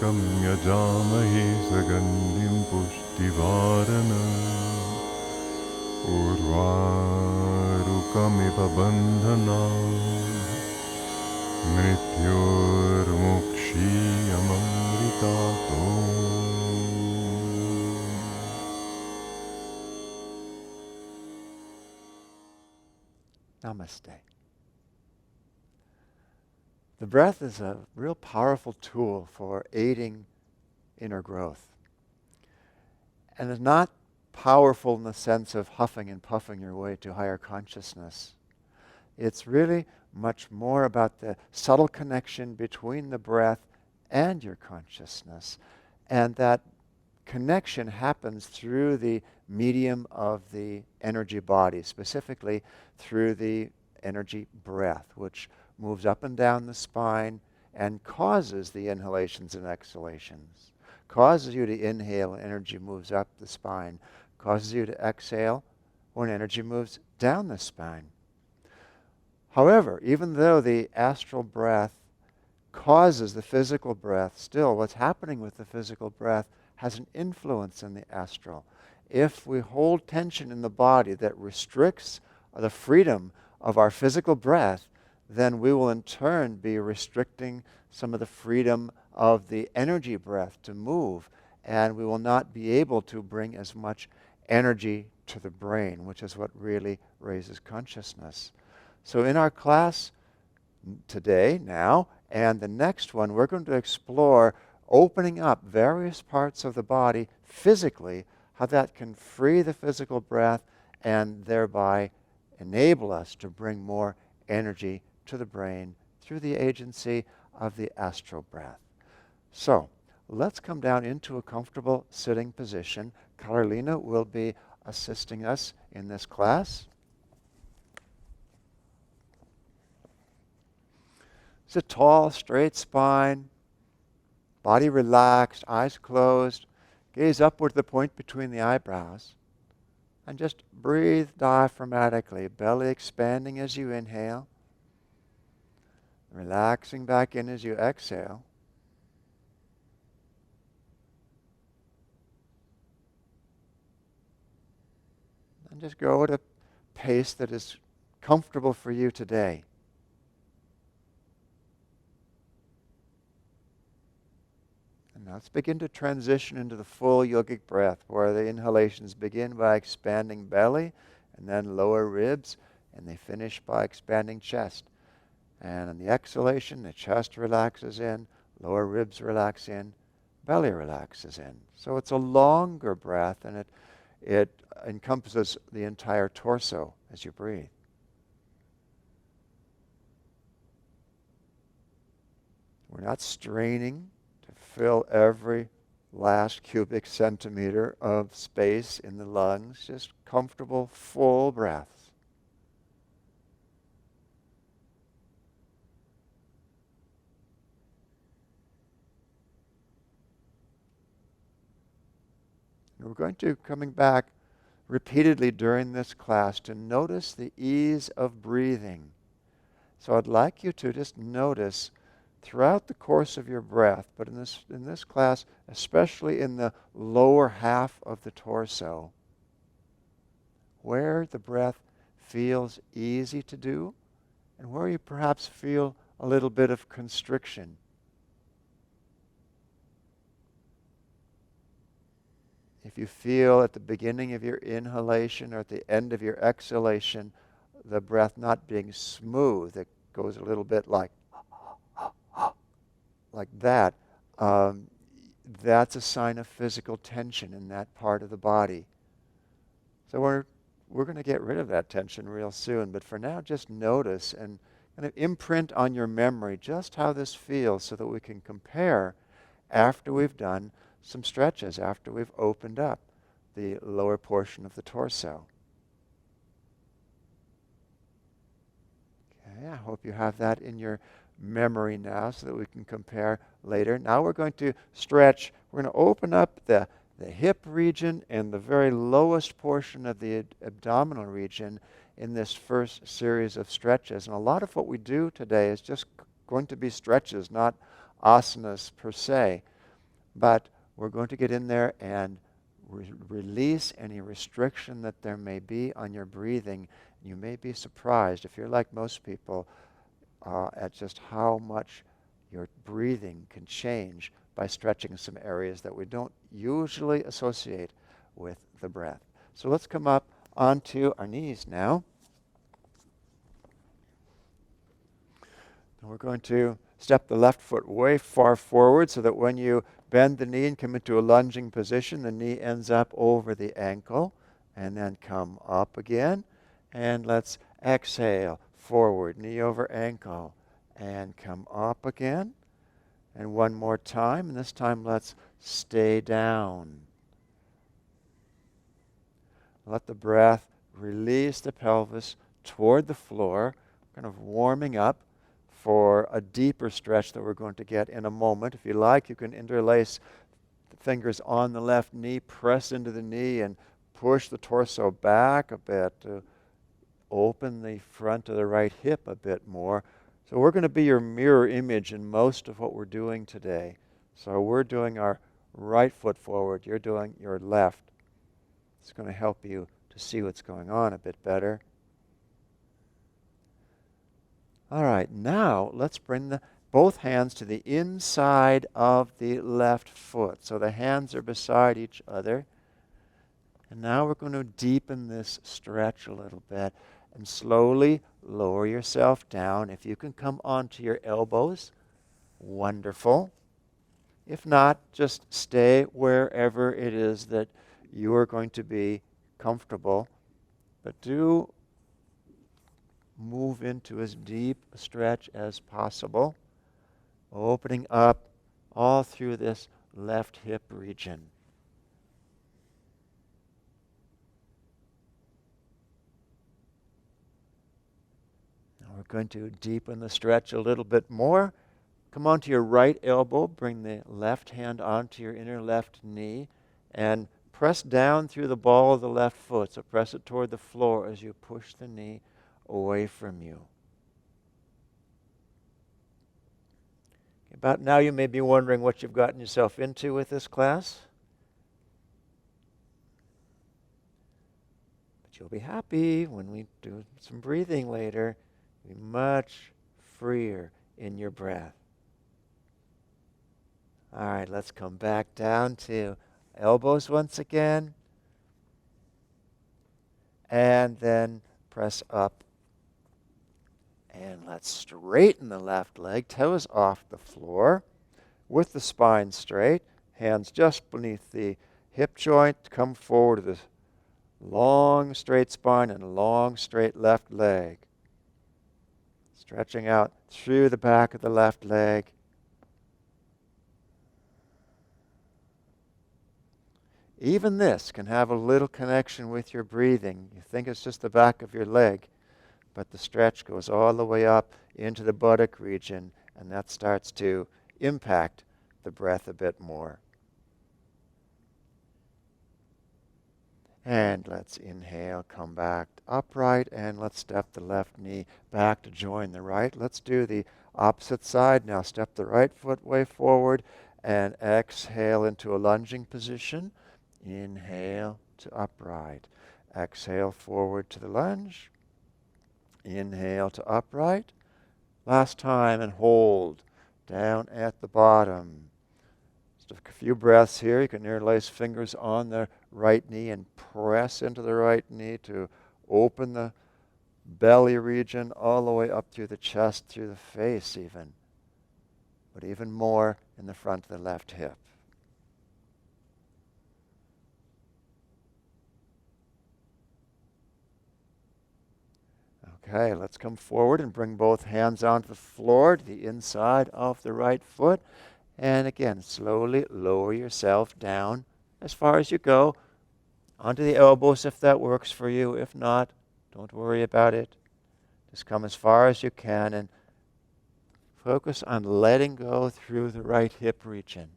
Tryambakam yajamahe sagandim pushtivarana urvarukamiva bandhana mrityormukshiyamamritato. Namaste. The breath is a real powerful tool for aiding inner growth. And it's not powerful in the sense of huffing and puffing your way to higher consciousness. It's really much more about the subtle connection between the breath and your consciousness. And that connection happens through the medium of the energy body, specifically through the energy breath, which moves up and down the spine and causes the inhalations and exhalations. Causes you to inhale when energy moves up the spine. Causes you to exhale when energy moves down the spine. However, even though the astral breath causes the physical breath, still what's happening with the physical breath has an influence in the astral. If we hold tension in the body that restricts the freedom of our physical breath, then we will in turn be restricting some of the freedom of the energy breath to move, and we will not be able to bring as much energy to the brain, which is what really raises consciousness. So in our class today, now, and the next one, we're going to explore opening up various parts of the body physically, how that can free the physical breath and thereby enable us to bring more energy to the brain through the agency of the astral breath. So let's come down into a comfortable sitting position. Carolina will be assisting us in this class. It's a tall, straight spine, body relaxed, eyes closed, gaze upward to the point between the eyebrows, and just breathe diaphragmatically, belly expanding as you inhale, relaxing back in as you exhale. And just go at a pace that is comfortable for you today. And now let's begin to transition into the full yogic breath, where the inhalations begin by expanding belly and then lower ribs, and they finish by expanding chest. And on the exhalation, the chest relaxes in, lower ribs relax in, belly relaxes in. So it's a longer breath, and it encompasses the entire torso as you breathe. We're not straining to fill every last cubic centimeter of space in the lungs, just comfortable, full breaths. We're going to, coming back repeatedly during this class, to notice the ease of breathing. So I'd like you to just notice throughout the course of your breath, but in this class, especially in the lower half of the torso, where the breath feels easy to do and where you perhaps feel a little bit of constriction. If you feel at the beginning of your inhalation or at the end of your exhalation the breath not being smooth, it goes a little bit like that, that's a sign of physical tension in that part of the body. So we're going to get rid of that tension real soon, but for now just notice and kind of imprint on your memory just how this feels so that we can compare after we've done some stretches, after we've opened up the lower portion of the torso. Okay, I hope you have that in your memory now so that we can compare later. Now we're going to stretch. We're going to open up the hip region and the very lowest portion of the abdominal region in this first series of stretches. And a lot of what we do today is just going to be stretches, not asanas per se. But we're going to get in there and release any restriction that there may be on your breathing. You may be surprised, if you're like most people, at just how much your breathing can change by stretching some areas that we don't usually associate with the breath. So let's come up onto our knees now. And we're going to step the left foot way far forward so that when you bend the knee and come into a lunging position, the knee ends up over the ankle, and then come up again. And let's exhale, forward, knee over ankle, and come up again. And one more time, and this time let's stay down. Let the breath release the pelvis toward the floor, kind of warming up for a deeper stretch that we're going to get in a moment. If you like, you can interlace the fingers on the left knee, press into the knee, and push the torso back a bit to open the front of the right hip a bit more. So we're going to be your mirror image in most of what we're doing today. So we're doing our right foot forward. You're doing your left. It's going to help you to see what's going on a bit better. All right, now let's bring both hands to the inside of the left foot. So the hands are beside each other. And now we're going to deepen this stretch a little bit and slowly lower yourself down. If you can come onto your elbows, wonderful. If not, just stay wherever it is that you are going to be comfortable. But do move into as deep a stretch as possible, opening up all through this left hip region. Now we're going to deepen the stretch a little bit more. Come onto your right elbow, bring the left hand onto your inner left knee, and press down through the ball of the left foot. So press it toward the floor as you push the knee away from you. About now you may be wondering what you've gotten yourself into with this class. But you'll be happy when we do some breathing later. You'll be much freer in your breath. All right, let's come back down to elbows once again. And then press up. And let's straighten the left leg, toes off the floor, with the spine straight, hands just beneath the hip joint. Come forward to the long, straight spine and long, straight left leg. Stretching out through the back of the left leg. Even this can have a little connection with your breathing. You think it's just the back of your leg, but the stretch goes all the way up into the buttock region, and that starts to impact the breath a bit more. And let's inhale, come back upright, and let's step the left knee back to join the right. Let's do the opposite side. Now step the right foot way forward and exhale into a lunging position. Inhale to upright. Exhale forward to the lunge. Inhale to upright. Last time, and hold down at the bottom. Just a few breaths here. You can interlace fingers on the right knee and press into the right knee to open the belly region all the way up through the chest, through the face even. But even more in the front of the left hip. Okay, let's come forward and bring both hands onto the floor to the inside of the right foot. And again, slowly lower yourself down as far as you go, onto the elbows if that works for you. If not, don't worry about it. Just come as far as you can and focus on letting go through the right hip region.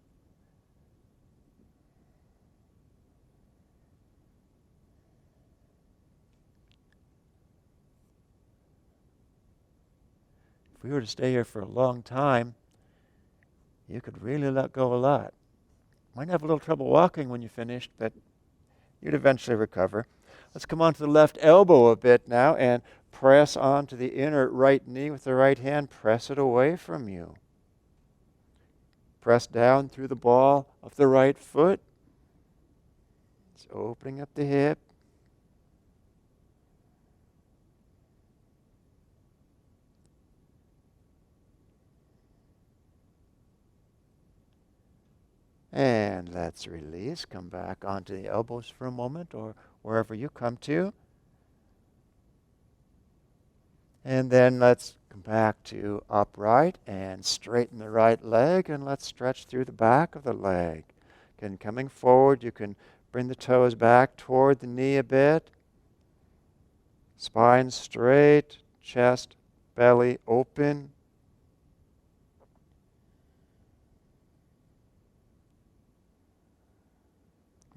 If we were to stay here for a long time, you could really let go a lot. Might have a little trouble walking when you finished, but you'd eventually recover. Let's come onto the left elbow a bit now and press onto the inner right knee with the right hand. Press it away from you. Press down through the ball of the right foot. It's opening up the hip. And let's release. Come back onto the elbows for a moment or wherever you come to. And then let's come back to upright and straighten the right leg, and let's stretch through the back of the leg. Again, coming forward, you can bring the toes back toward the knee a bit. Spine straight, chest, belly open.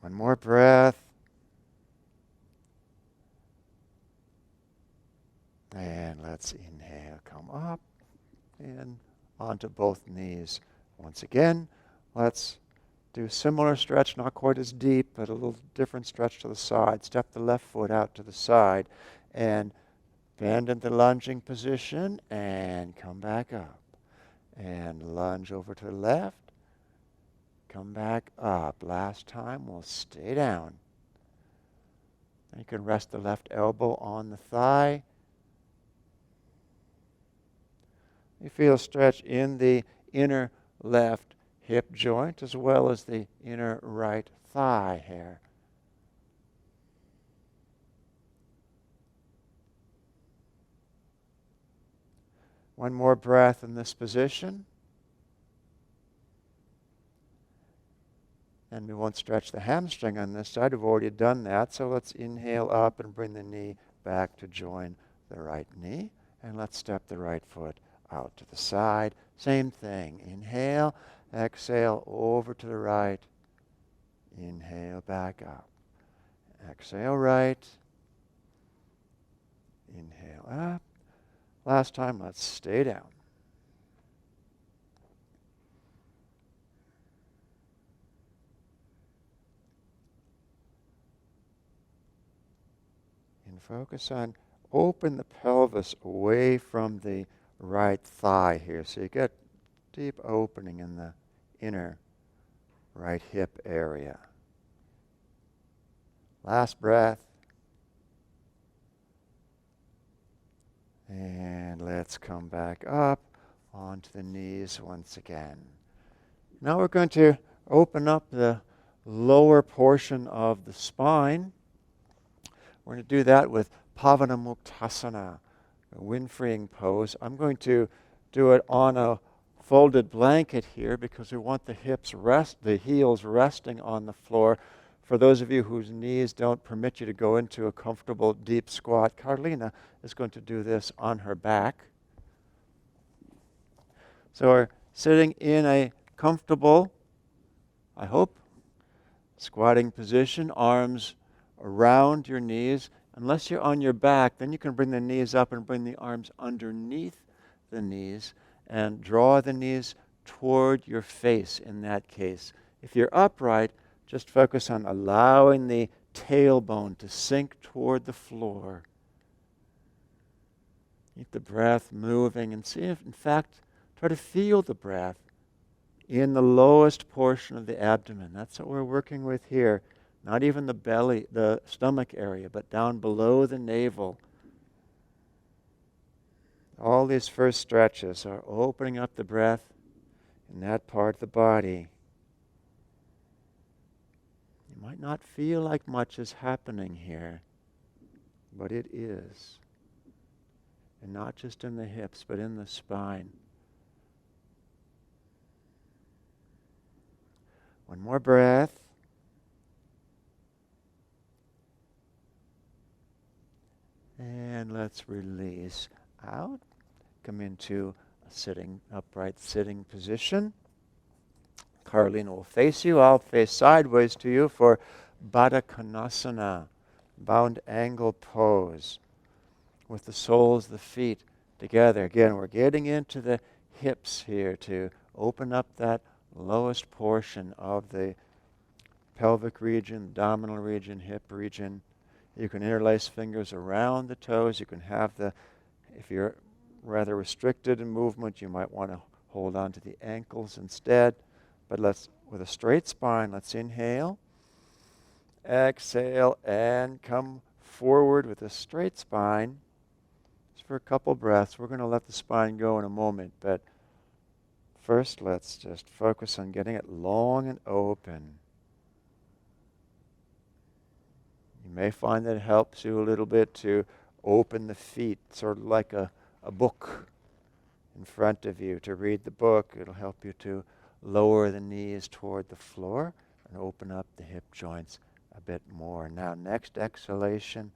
One more breath. And let's inhale, come up and onto both knees. Once again, let's do similar stretch, not quite as deep, but a little different stretch to the side. Step the left foot out to the side and bend into lunging position and come back up. And lunge over to the left. Come back up. Last time, we'll stay down. And you can rest the left elbow on the thigh. You feel stretch in the inner left hip joint as well as the inner right thigh here. One more breath in this position. And we won't stretch the hamstring on this side. We've already done that. So let's inhale up and bring the knee back to join the right knee. And let's step the right foot out to the side. Same thing. Inhale, exhale over to the right. Inhale back up. Exhale right. Inhale up. Last time, let's stay down. And focus on open the pelvis away from the right thigh here. So you get deep opening in the inner right hip area. Last breath. And let's come back up onto the knees once again. Now we're going to open up the lower portion of the spine. We're going to do that with Pavanamuktasana, a wind-freeing pose. I'm going to do it on a folded blanket here because we want the heels resting on the floor. For those of you whose knees don't permit you to go into a comfortable deep squat, Carlina is going to do this on her back. So we're sitting in a comfortable, I hope, squatting position, arms around your knees. Unless you're on your back, then you can bring the knees up and bring the arms underneath the knees and draw the knees toward your face in that case. If you're upright, just focus on allowing the tailbone to sink toward the floor. Keep the breath moving and see if, in fact, try to feel the breath in the lowest portion of the abdomen. That's what we're working with here. Not even the belly, the stomach area, but down below the navel. All these first stretches are opening up the breath in that part of the body. You might not feel like much is happening here, but it is. And not just in the hips, but in the spine. One more breath. And let's release out. Come into a upright sitting position. Carlina will face you. I'll face sideways to you for Baddha Konasana, bound angle pose, with the soles of the feet together. Again, we're getting into the hips here to open up that lowest portion of the pelvic region, abdominal region, hip region. You can interlace fingers around the toes. You can have if you're rather restricted in movement, you might want to hold on to the ankles instead. But with a straight spine, let's inhale, exhale, and come forward with a straight spine. Just for a couple breaths. We're going to let the spine go in a moment, but first let's just focus on getting it long and open. You may find that it helps you a little bit to open the feet, sort of like a book in front of you. To read the book, it'll help you to lower the knees toward the floor and open up the hip joints a bit more. Now, next exhalation,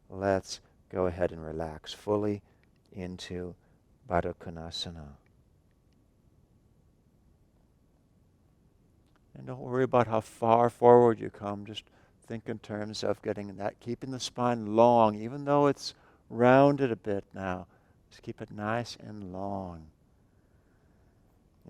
let's go ahead and relax fully into Baddha Konasana. And don't worry about how far forward you come. Just think in terms of keeping the spine long, even though it's rounded a bit now. Just keep it nice and long.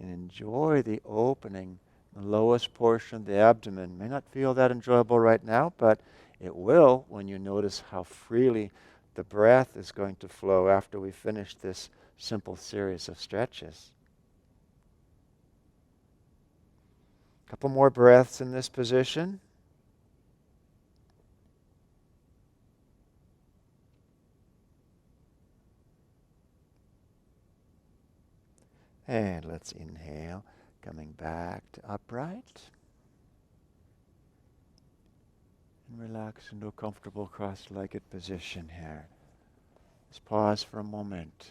And enjoy the opening, the lowest portion of the abdomen. May not feel that enjoyable right now, but it will when you notice how freely the breath is going to flow after we finish this simple series of stretches. A couple more breaths in this position. And let's inhale, coming back to upright. And relax into a comfortable cross-legged position here. Let's pause for a moment.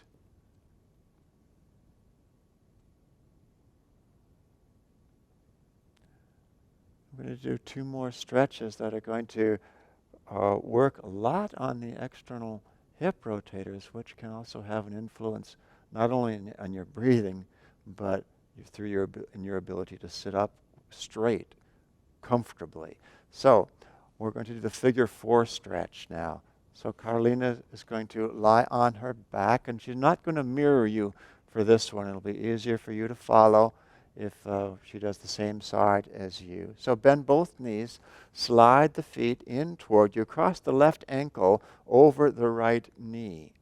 I'm going to do 2 more stretches that are going to work a lot on the external hip rotators, which can also have an influence not only on your breathing, but through your ability to sit up straight, comfortably. So, we're going to do the figure 4 stretch now. So Carolina is going to lie on her back, and she's not going to mirror you for this one. It'll be easier for you to follow if she does the same side as you. So bend both knees, slide the feet in toward you, cross the left ankle over the right knee.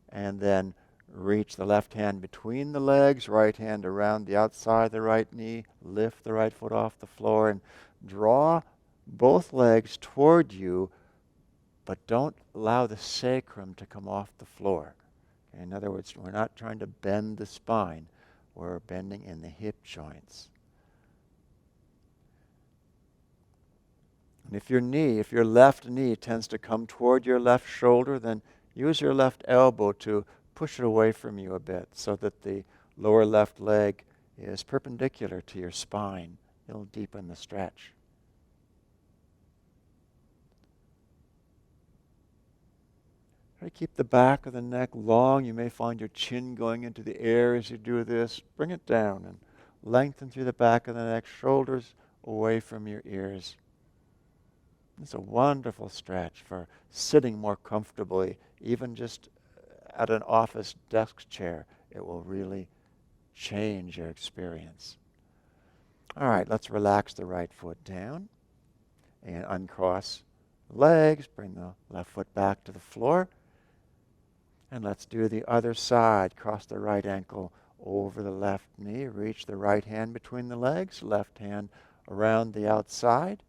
And then reach the left hand between the legs, right hand around the outside of the right knee, lift the right foot off the floor, and draw both legs toward you, but don't allow the sacrum to come off the floor. In other words, we're not trying to bend the spine. We're bending in the hip joints. And if your left knee tends to come toward your left shoulder, then use your left elbow to push it away from you a bit so that the lower left leg is perpendicular to your spine. It'll deepen the stretch. Try to keep the back of the neck long. You may find your chin going into the air as you do this. Bring it down and lengthen through the back of the neck, shoulders away from your ears. It's a wonderful stretch for sitting more comfortably, even just at an office desk chair. It will really change your experience. All right, let's relax the right foot down and uncross the legs. Bring the left foot back to the floor. And let's do the other side. Cross the right ankle over the left knee. Reach the right hand between the legs, left hand around the outside.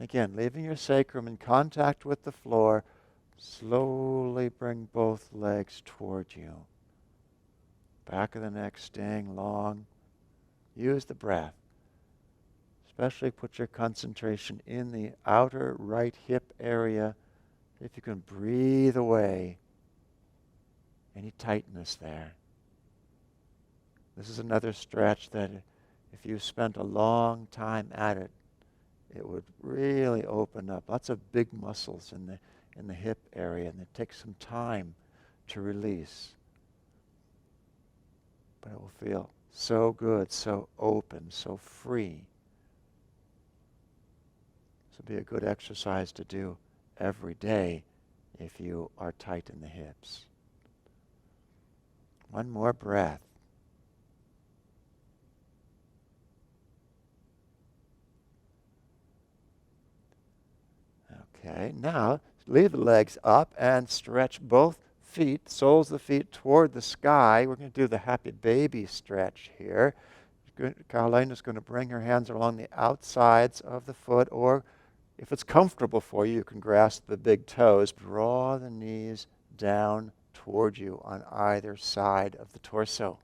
Again, leaving your sacrum in contact with the floor. Slowly bring both legs toward you. Back of the neck staying long. Use the breath. Especially put your concentration in the outer right hip area. If you can breathe away any tightness there. This is another stretch that if you spent a long time at it, it would really open up. Lots of big muscles in the hip area, and it takes some time to release. But it will feel so good, so open, so free. This will be a good exercise to do every day if you are tight in the hips. One more breath. Okay, now leave the legs up and stretch both feet, soles of the feet toward the sky. We're going to do the happy baby stretch here. Carolina's going to bring her hands along the outsides of the foot, or if it's comfortable for you, you can grasp the big toes. Draw the knees down toward you on either side of the torso.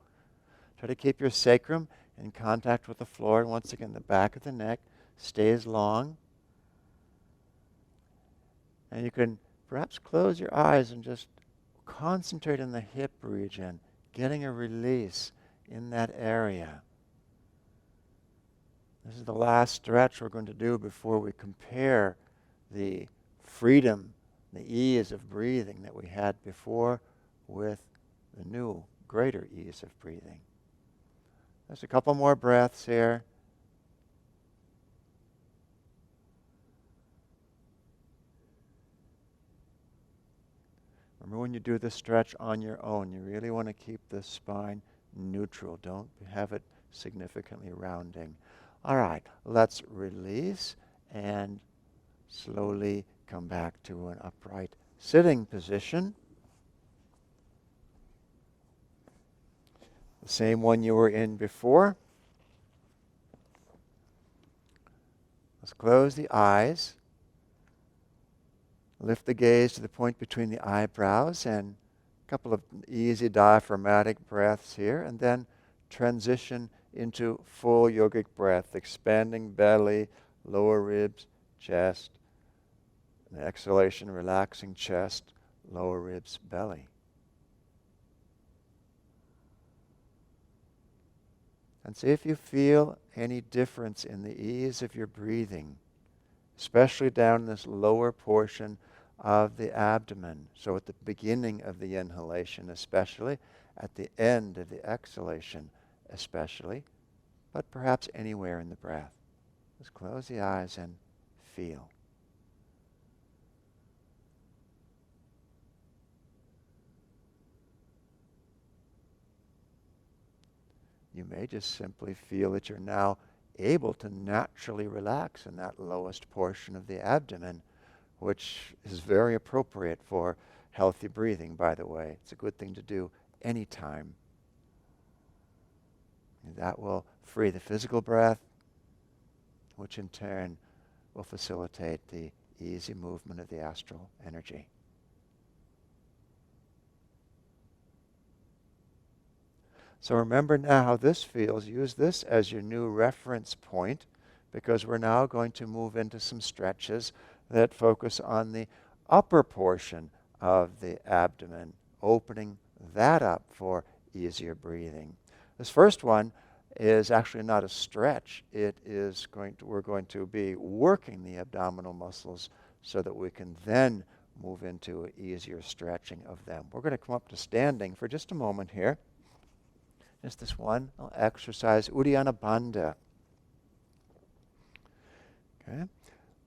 Try to keep your sacrum in contact with the floor. And once again, the back of the neck stays long. And you can perhaps close your eyes and just concentrate on the hip region, getting a release in that area. This is the last stretch we're going to do before we compare the freedom, the ease of breathing that we had before with the new, greater ease of breathing. There's a couple more breaths here. Remember, when you do this stretch on your own, you really want to keep the spine neutral. Don't have it significantly rounding. All right, let's release and slowly come back to an upright sitting position. The same one you were in before. Let's close the eyes. Lift the gaze to the point between the eyebrows, and a couple of easy diaphragmatic breaths here, and then transition into full yogic breath, expanding belly, lower ribs, chest. And exhalation, relaxing chest, lower ribs, belly. And see if you feel any difference in the ease of your breathing, especially down this lower portion of the abdomen. So at the beginning of the inhalation especially, at the end of the exhalation especially, but perhaps anywhere in the breath. Just close the eyes and feel. You may just simply feel that you're now able to naturally relax in that lowest portion of the abdomen, which is very appropriate for healthy breathing, by the way. It's a good thing to do anytime. And that will free the physical breath, which in turn will facilitate the easy movement of the astral energy. So remember now how this feels. Use this as your new reference point, because we're now going to move into some stretches that focus on the upper portion of the abdomen, opening that up for easier breathing. This first one is actually not a stretch. We're going to be working the abdominal muscles so that we can then move into easier stretching of them. We're going to come up to standing for just a moment here. Just this one exercise, Uddiyana Bandha. Okay.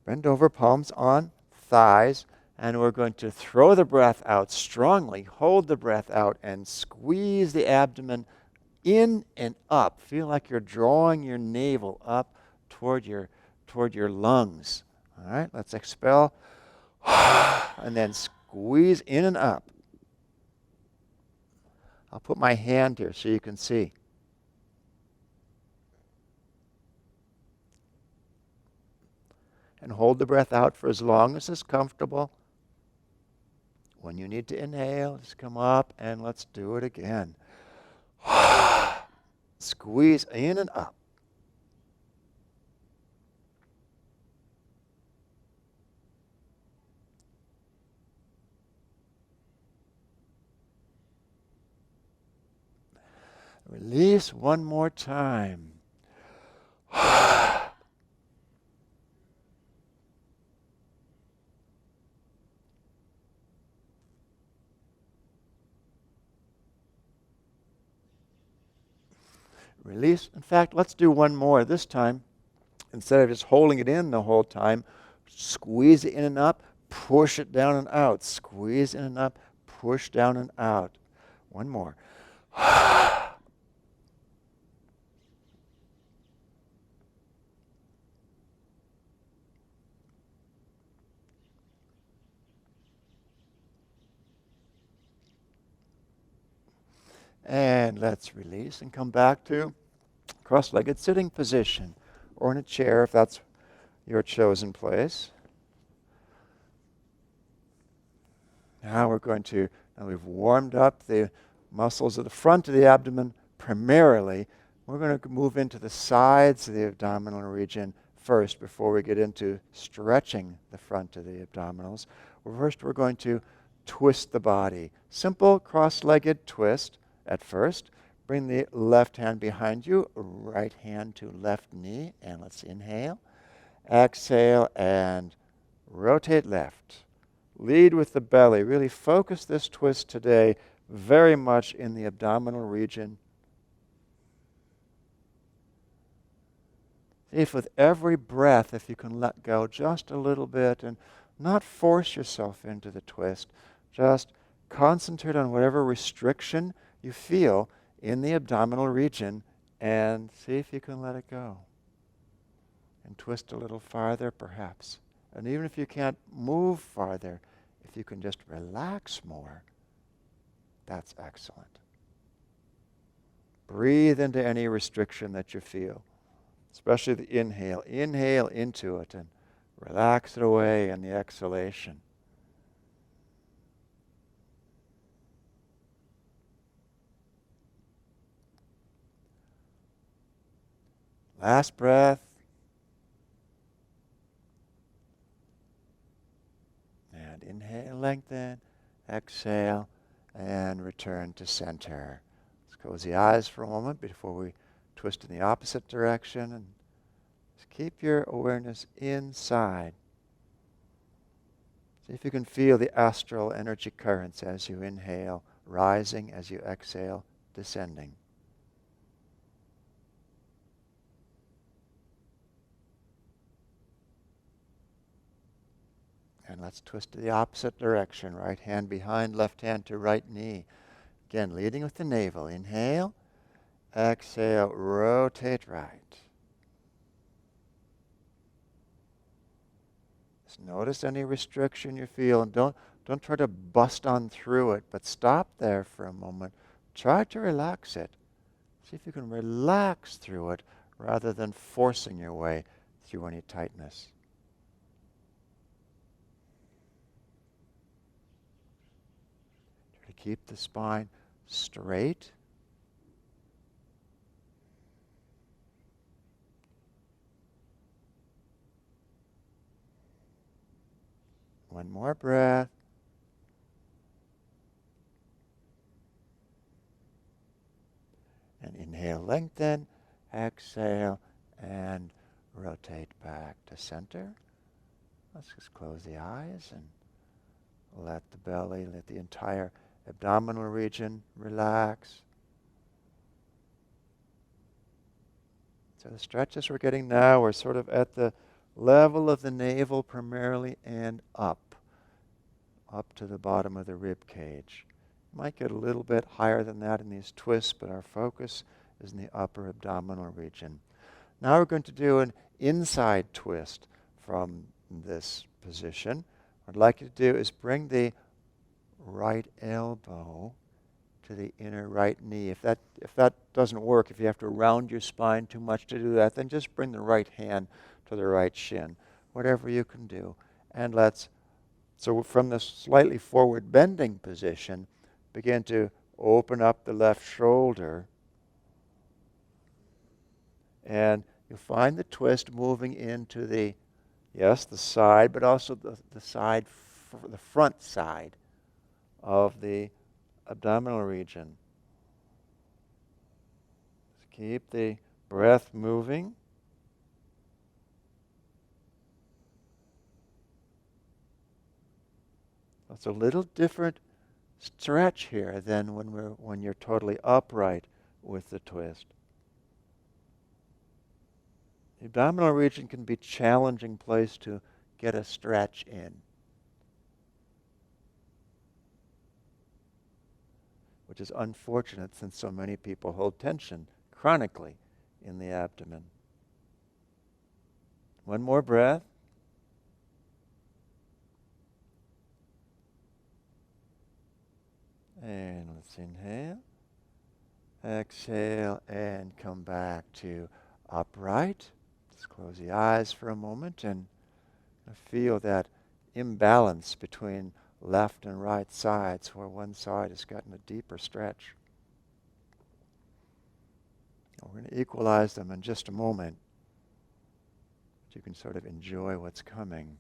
Bend over, palms on thighs, and we're going to throw the breath out strongly, hold the breath out, and squeeze the abdomen in and up. Feel like you're drawing your navel up toward your lungs. All right, let's expel, and then squeeze in and up. I'll put my hand here so you can see. And hold the breath out for as long as is comfortable. When you need to inhale, just come up and let's do it again. Squeeze in and up. Release one more time. Release. In fact, let's do one more this time. Instead of just holding it in the whole time, squeeze it in and up, push it down and out. Squeeze in and up, push down and out. One more. And let's release and come back to cross-legged sitting position, or in a chair if that's your chosen place. Now we've warmed up the muscles of the front of the abdomen primarily. We're going to move into the sides of the abdominal region first before we get into stretching the front of the abdominals. First, we're going to twist the body. Simple cross-legged twist at first. Bring the left hand behind you, right hand to left knee, and let's inhale. Exhale and rotate left. Lead with the belly. Really focus this twist today very much in the abdominal region. See if with every breath, if you can let go just a little bit and not force yourself into the twist, just concentrate on whatever restriction you feel in the abdominal region and see if you can let it go. And twist a little farther perhaps. And even if you can't move farther, if you can just relax more, that's excellent. Breathe into any restriction that you feel, especially the inhale. Inhale into it and relax it away in the exhalation. Last breath. And inhale, lengthen. Exhale, and return to center. Let's close the eyes for a moment before we twist in the opposite direction. And just keep your awareness inside. See if you can feel the astral energy currents as you inhale, rising, as you exhale, descending. And let's twist to the opposite direction. Right hand behind, left hand to right knee. Again, leading with the navel. Inhale. Exhale, rotate right. Just notice any restriction you feel, and don't try to bust on through it, but stop there for a moment. Try to relax it. See if you can relax through it rather than forcing your way through any tightness. Try to keep the spine straight. One more breath. And inhale, lengthen. Exhale, and rotate back to center. Let's just close the eyes and let the belly, let the entire abdominal region relax. So the stretches we're getting now are sort of at the level of the navel primarily and up to the bottom of the rib cage. Might get a little bit higher than that in these twists, but our focus is in the upper abdominal region. Now we're going to do an inside twist from this position. What I'd like you to do is bring the right elbow to the inner right knee. If that doesn't work, if you have to round your spine too much to do that, then just bring the right hand to the right shin. Whatever you can do. And so from this slightly forward bending position, begin to open up the left shoulder. And you'll find the twist moving into the side, but also the side, the front side of the abdominal region. Just keep the breath moving. It's a little different stretch here than when you're totally upright with the twist. The abdominal region can be a challenging place to get a stretch in, which is unfortunate since so many people hold tension chronically in the abdomen. One more breath. And let's inhale. Exhale and come back to upright. Just close the eyes for a moment and feel that imbalance between left and right sides where one side has gotten a deeper stretch. We're going to equalize them in just a moment. But you can sort of enjoy what's coming.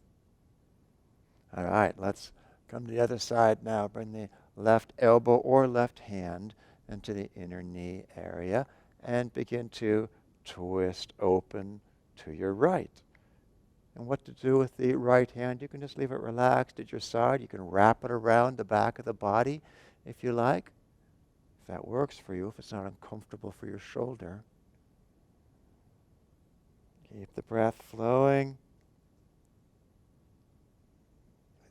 All right, let's come to the other side now. Bring the left elbow or left hand into the inner knee area and begin to twist open to your right. And what to do with the right hand, you can just leave it relaxed at your side. You can wrap it around the back of the body if you like. If that works for you, if it's not uncomfortable for your shoulder. Keep the breath flowing.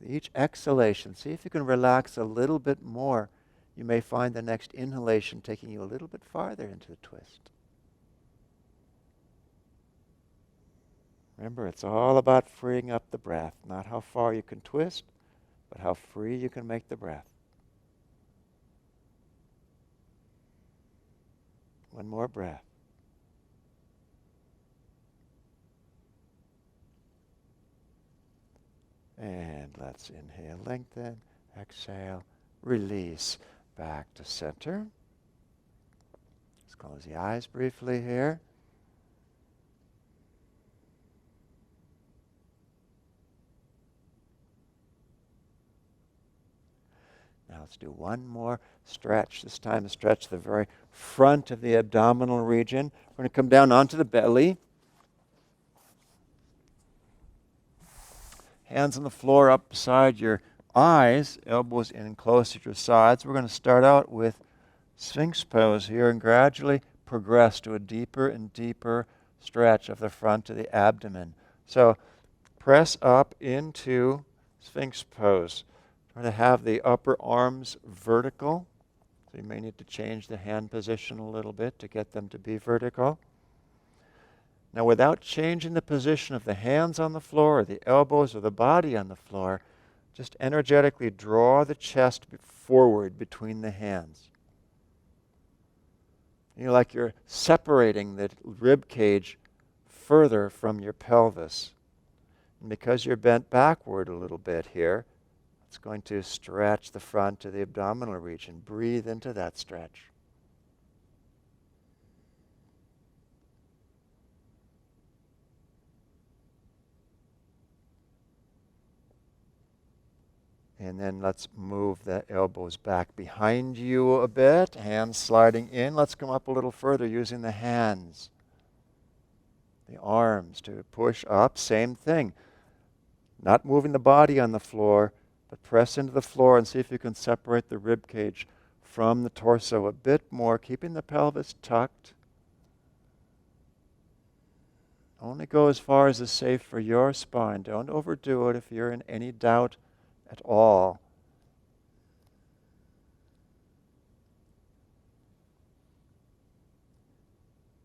With each exhalation, see if you can relax a little bit more. You may find the next inhalation taking you a little bit farther into the twist. Remember, it's all about freeing up the breath, not how far you can twist, but how free you can make the breath. One more breath. And let's inhale, lengthen, exhale, release, back to center. Let's close the eyes briefly here. Now let's do one more stretch. This time stretch the very front of the abdominal region. We're going to come down onto the belly. Hands on the floor up beside your eyes, elbows in close at your sides. We're going to start out with Sphinx pose here and gradually progress to a deeper and deeper stretch of the front of the abdomen. So press up into Sphinx pose. Try to have the upper arms vertical. So you may need to change the hand position a little bit to get them to be vertical. Now, without changing the position of the hands on the floor, or the elbows, or the body on the floor, just energetically draw the chest forward between the hands. Like you're separating the rib cage further from your pelvis. And because you're bent backward a little bit here, it's going to stretch the front of the abdominal region. Breathe into that stretch. And then let's move the elbows back behind you a bit, hands sliding in. Let's come up a little further using the hands, the arms to push up. Same thing. Not moving the body on the floor, but press into the floor and see if you can separate the rib cage from the torso a bit more, keeping the pelvis tucked. Only go as far as is safe for your spine. Don't overdo it if you're in any doubt at all.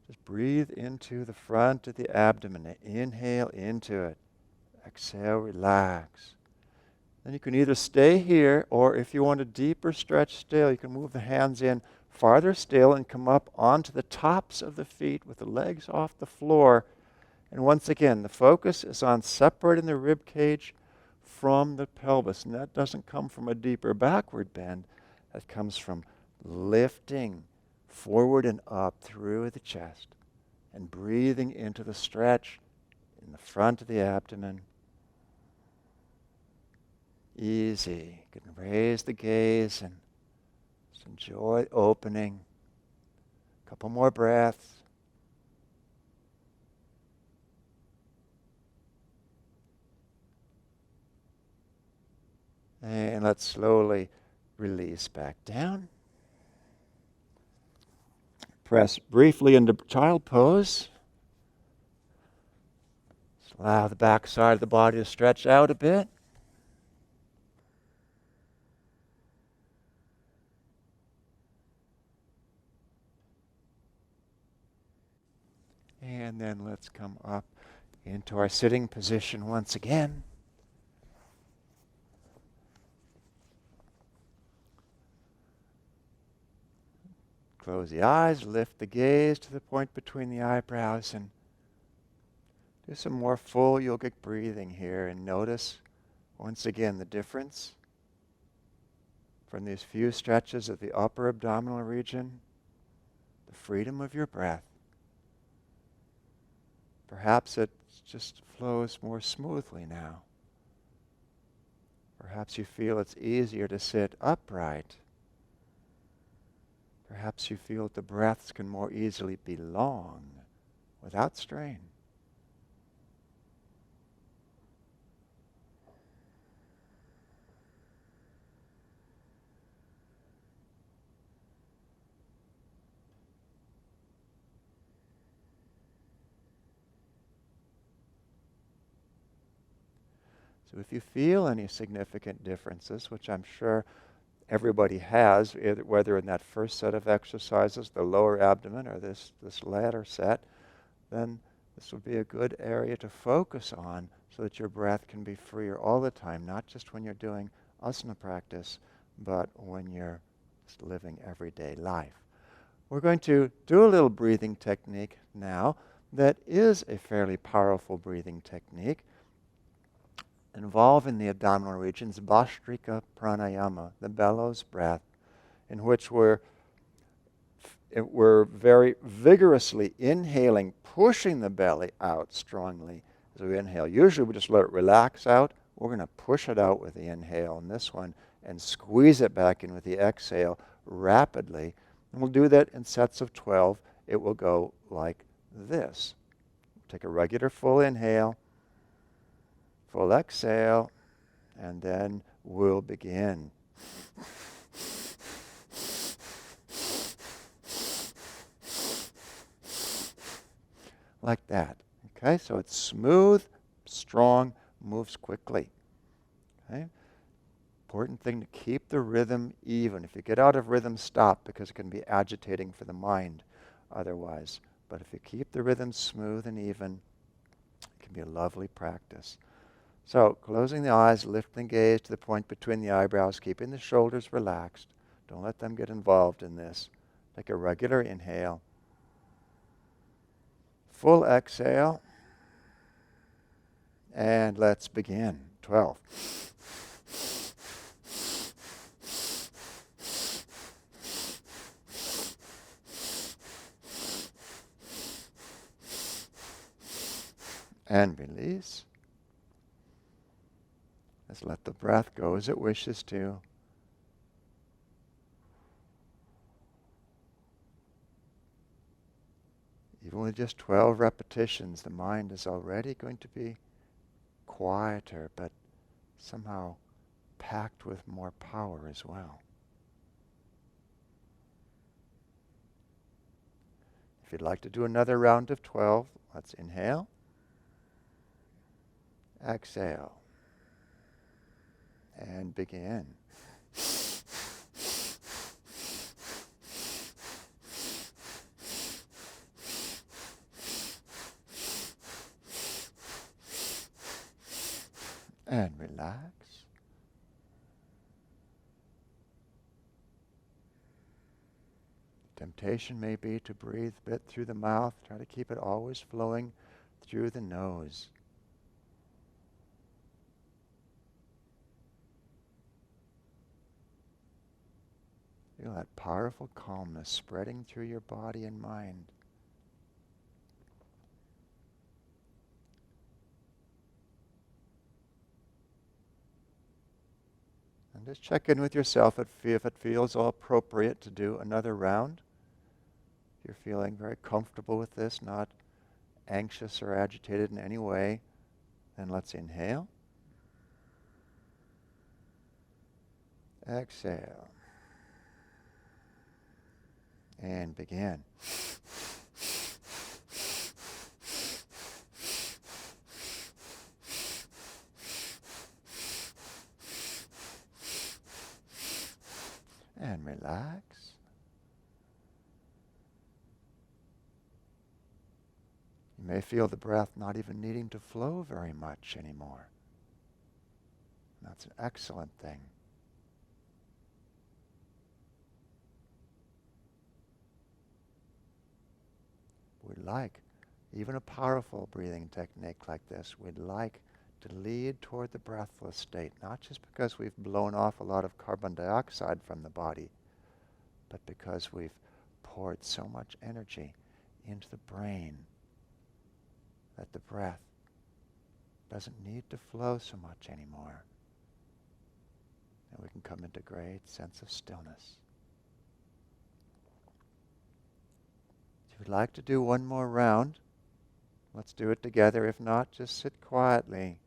Just breathe into the front of the abdomen. Inhale into it. Exhale, relax. Then you can either stay here, or if you want a deeper stretch still, you can move the hands in farther still and come up onto the tops of the feet with the legs off the floor. And once again, the focus is on separating the rib cage from the pelvis. And that doesn't come from a deeper backward bend. That comes from lifting forward and up through the chest and breathing into the stretch in the front of the abdomen. Easy. You can raise the gaze and just enjoy opening. A couple more breaths. And let's slowly release back down. Press briefly into child pose. Just allow the back side of the body to stretch out a bit. And then let's come up into our sitting position once again. Close the eyes, lift the gaze to the point between the eyebrows, and do some more full yogic breathing here, and notice once again the difference from these few stretches of the upper abdominal region, the freedom of your breath. Perhaps it just flows more smoothly now. Perhaps you feel it's easier to sit upright. Perhaps you feel that the breaths can more easily be long, without strain. So if you feel any significant differences, which I'm sure everybody has, whether in that first set of exercises, the lower abdomen, or this latter set, then this would be a good area to focus on so that your breath can be freer all the time, not just when you're doing asana practice, but when you're just living everyday life. We're going to do a little breathing technique now that is a fairly powerful breathing technique involving the abdominal regions, Bhastrika pranayama, the bellows breath, in which we're very vigorously inhaling, pushing the belly out strongly as we inhale. Usually we just let it relax out. We're going to push it out with the inhale in this one and squeeze it back in with the exhale rapidly. And we'll do that in sets of 12. It will go like this. Take a regular full inhale, full exhale, and then we'll begin. Like that. Okay, so it's smooth, strong, moves quickly. Okay? Important thing to keep the rhythm even. If you get out of rhythm, stop, because it can be agitating for the mind otherwise. But if you keep the rhythm smooth and even, it can be a lovely practice. So, closing the eyes, lifting the gaze to the point between the eyebrows, keeping the shoulders relaxed. Don't let them get involved in this. Take a regular inhale. Full exhale. And let's begin. 12. And release. Just let the breath go as it wishes to. Even with just 12 repetitions, the mind is already going to be quieter, but somehow packed with more power as well. If you'd like to do another round of 12, let's inhale. Exhale. And begin. And relax. Temptation may be to breathe a bit through the mouth. Try to keep it always flowing through the nose. Feel that powerful calmness spreading through your body and mind. And just check in with yourself if it feels all appropriate to do another round. If you're feeling very comfortable with this, not anxious or agitated in any way, then let's inhale. Exhale. And begin. And relax. You may feel the breath not even needing to flow very much anymore. That's an excellent thing. like, even a powerful breathing technique like this, we'd like to lead toward the breathless state, not just because we've blown off a lot of carbon dioxide from the body, but because we've poured so much energy into the brain that the breath doesn't need to flow so much anymore. And we can come into great sense of stillness. If you'd like to do one more round, let's do it together. If not, just sit quietly.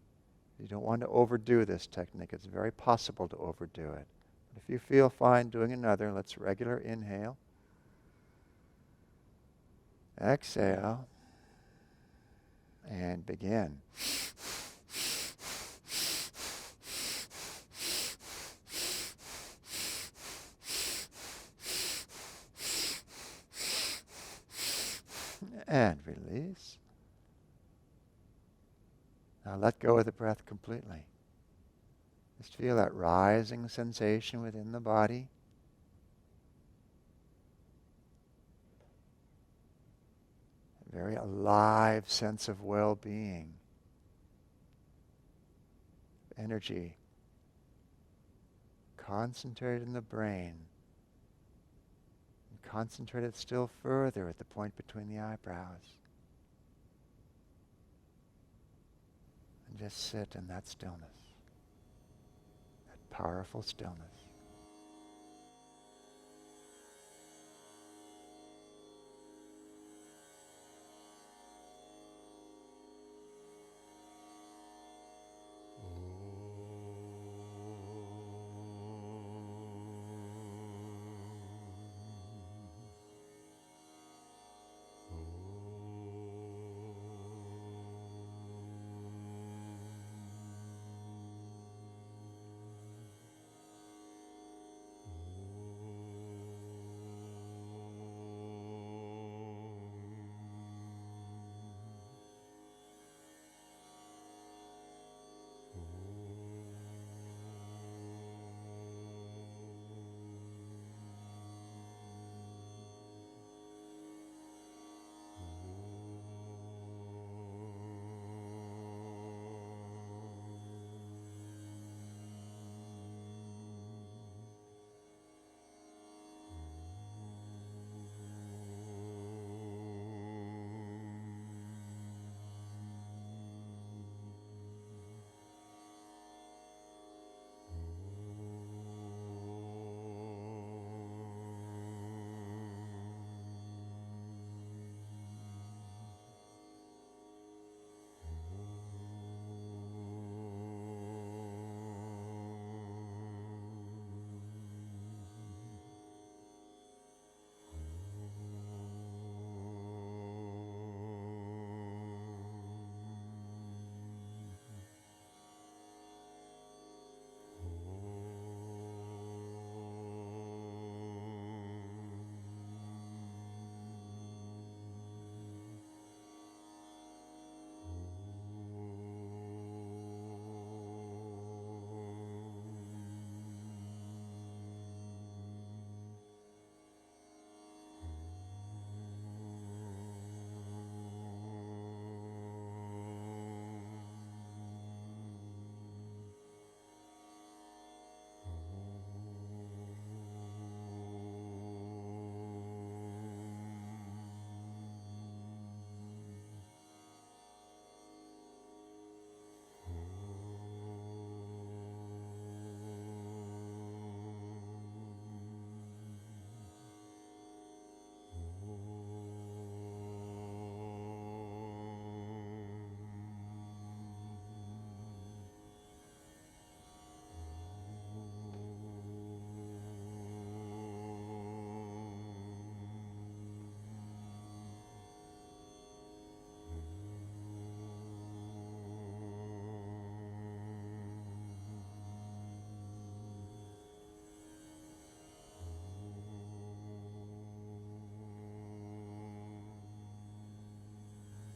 You don't want to overdo this technique. It's very possible to overdo it. But if you feel fine doing another, let's regular inhale. Exhale. And begin. And release. Now let go of the breath completely. Just feel that rising sensation within the body. A very alive sense of well-being. Energy concentrated in the brain. And concentrated still further at the point between the eyebrows. And just sit in that stillness. That powerful stillness.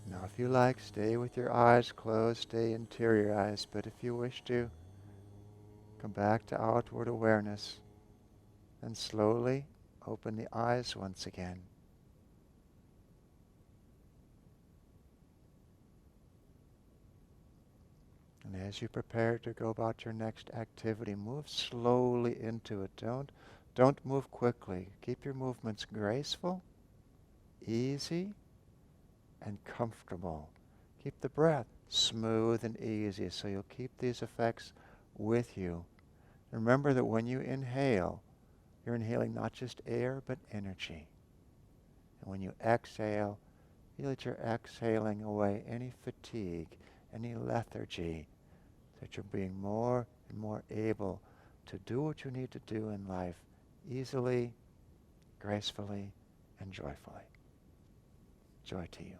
Now if you like, stay with your eyes closed, stay interiorized, but if you wish to, come back to outward awareness and slowly open the eyes once again. And as you prepare to go about your next activity, move slowly into it. Don't move quickly. Keep your movements graceful, easy, and comfortable. Keep the breath smooth and easy, so you'll keep these effects with you. Remember that when you inhale, you're inhaling not just air, but energy. And when you exhale, feel that you're exhaling away any fatigue, any lethargy, that you're being more and more able to do what you need to do in life easily, gracefully, and joyfully. Joy to you.